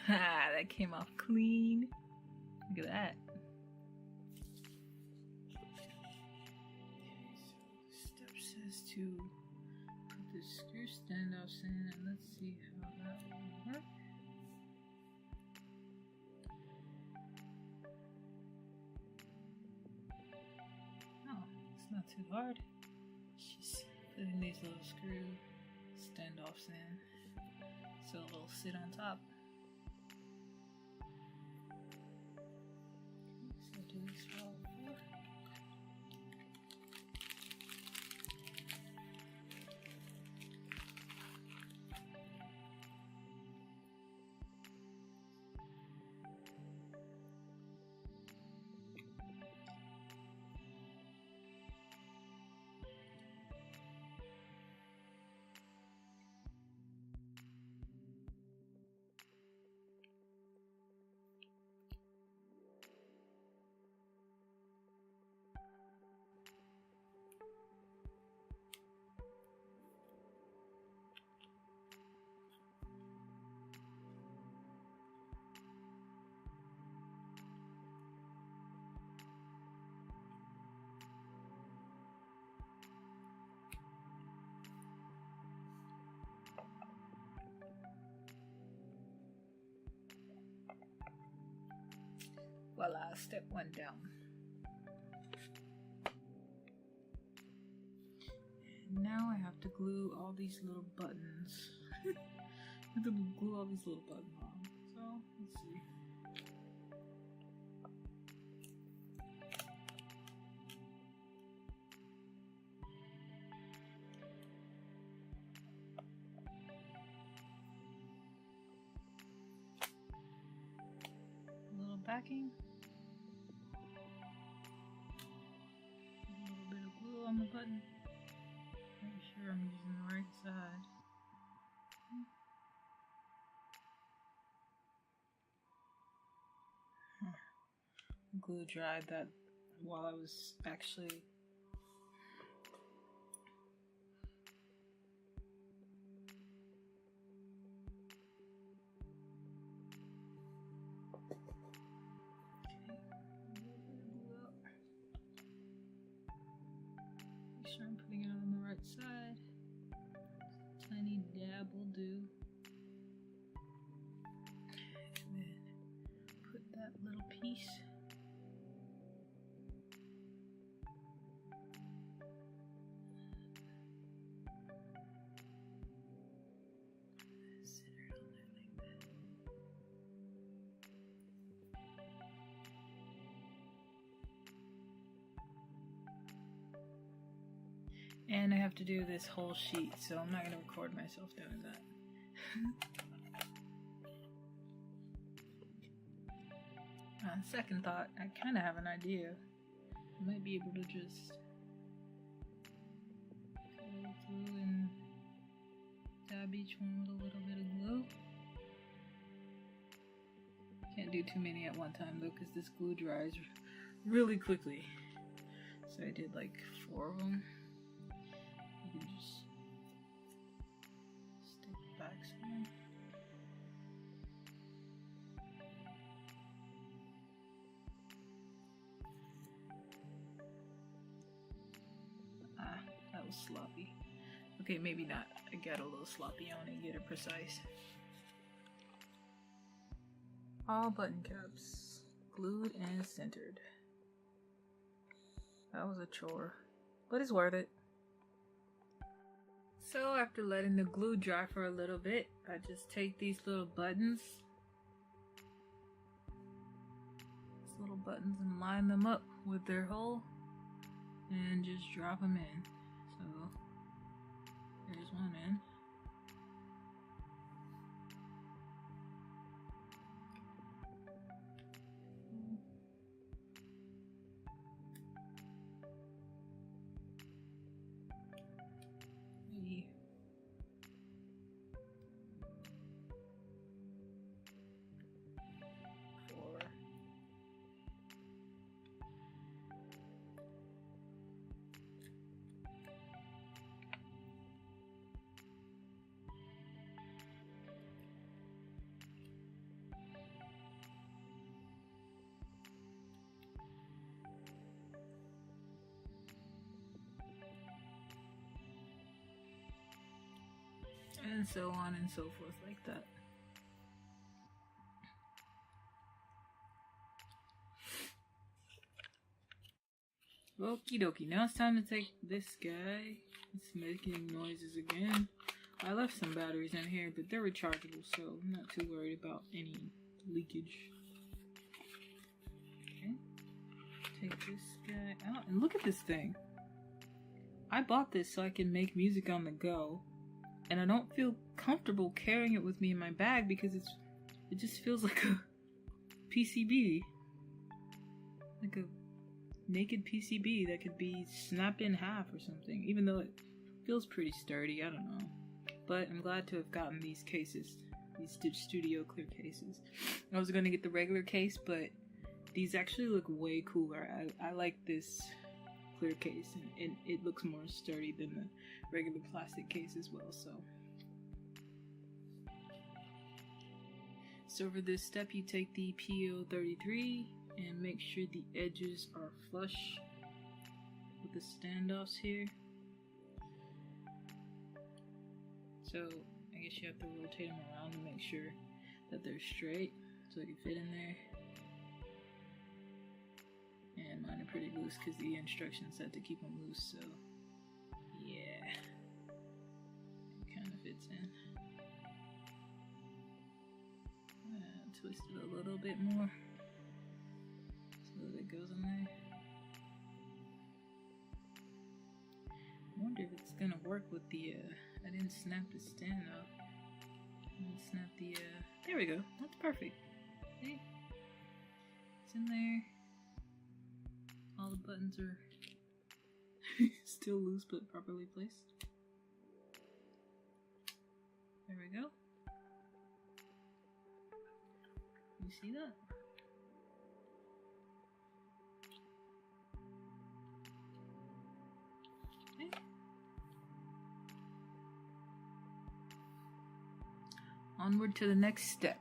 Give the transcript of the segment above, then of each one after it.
Ha, that came off clean. Look at that. Step says to put the screw standoffs in, and let's see how that will work. Oh, it's not too hard. Just putting these little screw standoffs in so it'll sit on top. So do this for all four. Voila, step one down. And now I have to glue all these little buttons. I have to glue all these little buttons on. So, let's see. A little backing. A little bit of glue on the button. Make sure I'm using the right side. Glue dried that while I was actually make sure I'm putting it on the right side. Tiny dab will do. And then put that little piece. Center it on there like that. And I have to do this whole sheet, so I'm not going to record myself doing that. On second thought, I kind of have an idea. I might be able to just go through and dab each one with a little bit of glue. Can't do too many at one time though, because this glue dries really quickly. So I did like 4 of them. You can just stick back some. Ah, that was sloppy. Okay, maybe not. I got a little sloppy on it, get it precise. All button caps glued and centered. That was a chore, but it's worth it. So after letting the glue dry for a little bit, I just take these little buttons, and line them up with their hole and just drop them in. So there's one in. Maybe 4. and so on and so forth like that. Okie dokie, now it's time to take this guy. It's making noises again. I left some batteries in here, but they're rechargeable, so I'm not too worried about any leakage. Okay, take this guy out, and look at this thing. I bought this so I can make music on the go, and I don't feel comfortable carrying it with me in my bag because it just feels like a PCB. Like a naked PCB that could be snapped in half or something, even though it feels pretty sturdy. I don't know, but I'm glad to have gotten these cases, these Dich Studio clear cases. I was going to get the regular case, but these actually look way cooler. I like this clear case, and it looks more sturdy than the regular plastic case as well. So for this step, you take the PO-33 and make sure the edges are flush with the standoffs here. So I guess you have to rotate them around to make sure that they're straight so they can fit in there. And mine are pretty loose because the instructions said to keep them loose, so yeah, it kind of fits in. Twist it a little bit more so that it goes in there. I wonder if it's gonna work with the, I didn't snap the stand up. I didn't snap the, there we go, that's perfect. See? It's in there. All the buttons are still loose but properly placed. There we go. You see that? Okay. Onward to the next step.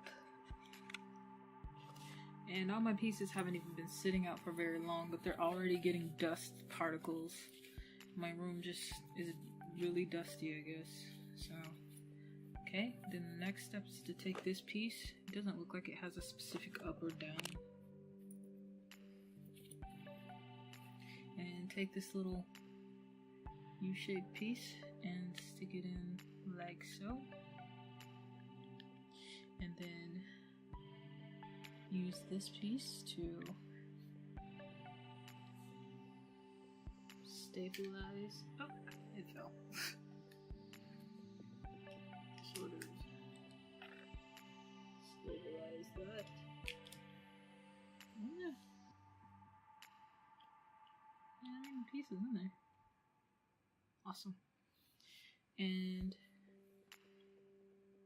And all my pieces haven't even been sitting out for very long, but they're already getting dust particles. My room just is really dusty, I guess. So, okay, then the next step is to take this piece. It doesn't look like it has a specific up or down. And take this little U-shaped piece and stick it in like so. And then use this piece to stabilize. Oh, it fell. Sort of stabilize that. Yeah. Yeah, pieces in there. Awesome. And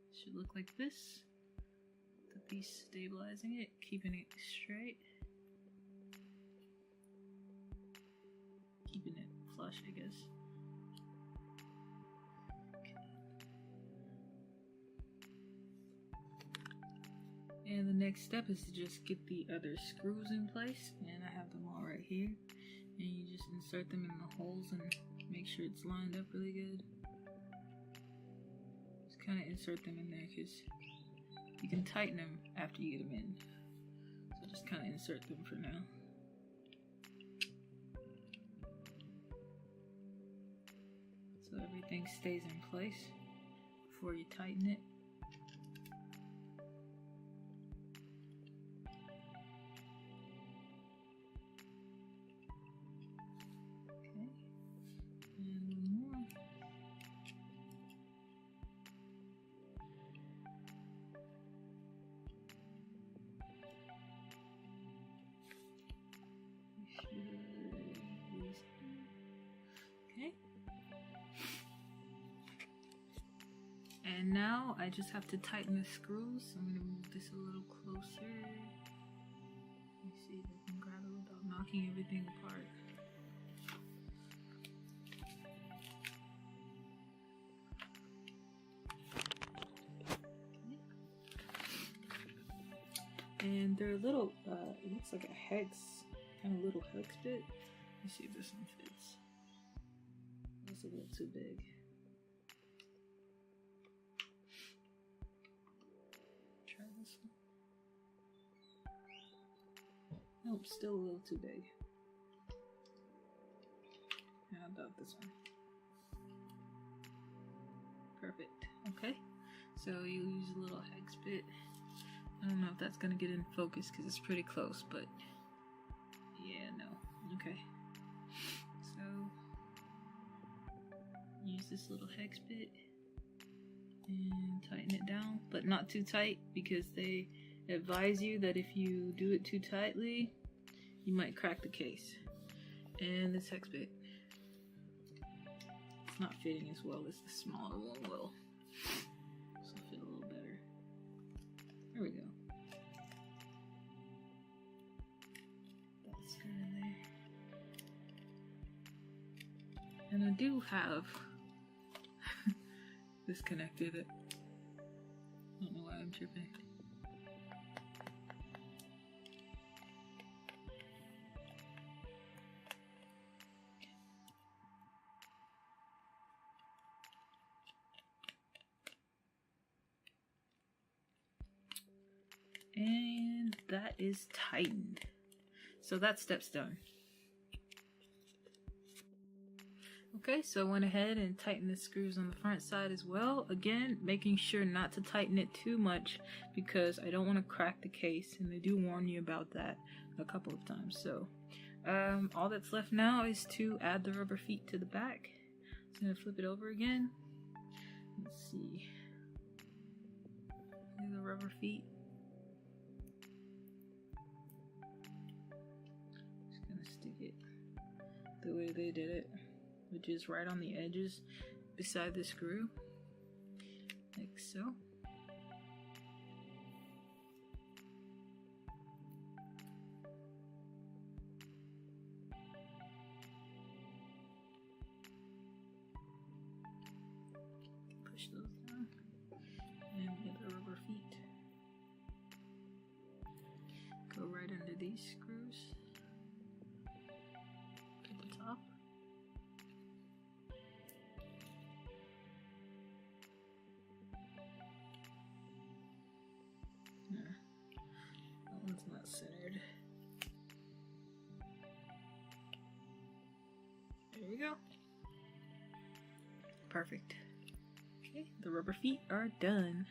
it should look like this. The piece stabilizing it, keeping it straight. Keeping it flush, I guess. And the next step is to just get the other screws in place, and I have them all right here. And you just insert them in the holes and make sure it's lined up really good. Just kind of insert them in there because you can tighten them after you get them in. So just kind of insert them for now. So everything stays in place before you tighten it. And now I just have to tighten the screws. I'm going to move this a little closer. Let me see if I can grab it without knocking everything apart. Okay. And they're a little, it looks like a hex, kind of little hex bit. Let me see if this one fits. That's a little too big. Nope, still a little too big. How about this one? Perfect. Okay, so you use a little hex bit. I don't know if that's gonna get in focus because it's pretty close, but yeah, no. Okay. So use this little hex bit and tighten it down, but not too tight because they advise you that if you do it too tightly, you might crack the case. And this hex bit, it's not fitting as well as the smaller one will. This will fit a little better. There we go. That's good in there. And I do have this connected. I don't know why I'm tripping. And that is tightened. So that step's done. Okay, so I went ahead and tightened the screws on the front side as well. Again, making sure not to tighten it too much because I don't want to crack the case, and they do warn you about that a couple of times. So all that's left now is to add the rubber feet to the back. So I'm going to flip it over again. Let's see. Here's the rubber feet. Just going to stick it the way they did it, which is right on the edges beside the screw, like so. Push those down and get the rubber feet. Go right under these screws at the top. That one's not centered. There we go. Perfect. Okay, the rubber feet are done.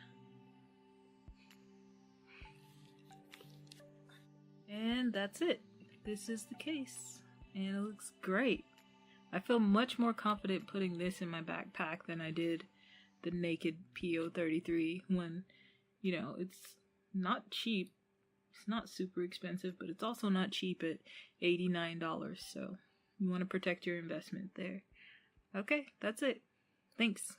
And that's it. This is the case. And it looks great. I feel much more confident putting this in my backpack than I did the naked PO-33 when, you know, it's not cheap. It's not super expensive, but it's also not cheap at $89. So you want to protect your investment there. Okay, that's it. Thanks.